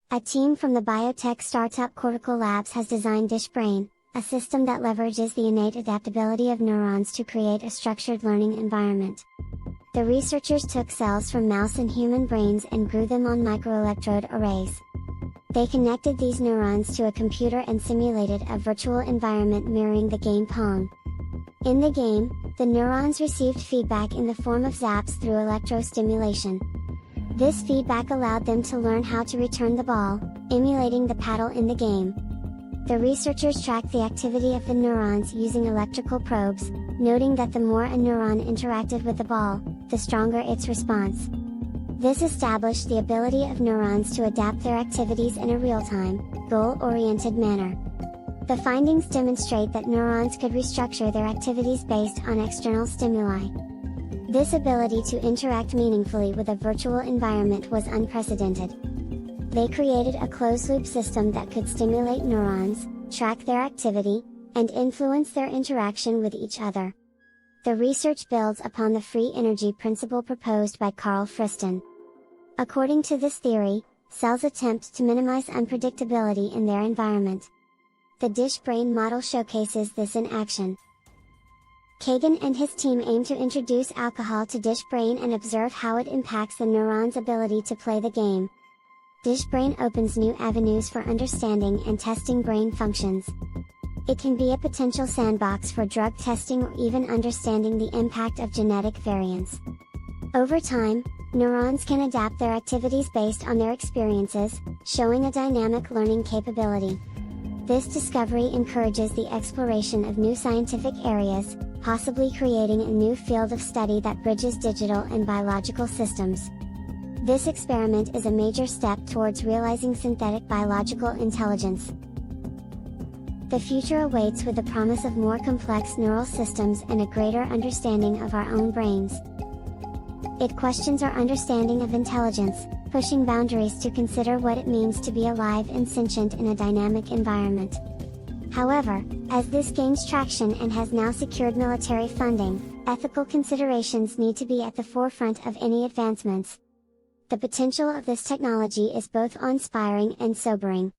A team from the biotech startup Cortical Labs has designed Dishbrain, a system that leverages the innate adaptability of neurons to create a structured learning environment. The researchers took cells from mouse and human brains and grew them on microelectrode arrays. They connected these neurons to a computer and simulated a virtual environment mirroring the game Pong. In the game, the neurons received feedback in the form of zaps through electrostimulation. This feedback allowed them to learn how to return the ball, emulating the paddle in the game. The researchers tracked the activity of the neurons using electrical probes, noting that the more a neuron interacted with the ball, the stronger its response. This established the ability of neurons to adapt their activities in a real-time, goal-oriented manner. The findings demonstrate that neurons could restructure their activities based on external stimuli. This ability to interact meaningfully with a virtual environment was unprecedented. They created a closed-loop system that could stimulate neurons, track their activity, and influence their interaction with each other. The research builds upon the free energy principle proposed by Karl Friston. According to this theory, cells attempt to minimize unpredictability in their environment. The Dishbrain model showcases this in action. Kagan and his team aim to introduce alcohol to Dishbrain and observe how it impacts the neuron's ability to play the game. Dishbrain opens new avenues for understanding and testing brain functions. It can be a potential sandbox for drug testing or even understanding the impact of genetic variants. Over time, neurons can adapt their activities based on their experiences, showing a dynamic learning capability. This discovery encourages the exploration of new scientific areas, possibly creating a new field of study that bridges digital and biological systems. This experiment is a major step towards realizing synthetic biological intelligence. The future awaits with the promise of more complex neural systems and a greater understanding of our own brains. It questions our understanding of intelligence, pushing boundaries to consider what it means to be alive and sentient in a dynamic environment. However, as this gains traction and has now secured military funding, ethical considerations need to be at the forefront of any advancements. The potential of this technology is both awe-inspiring and sobering.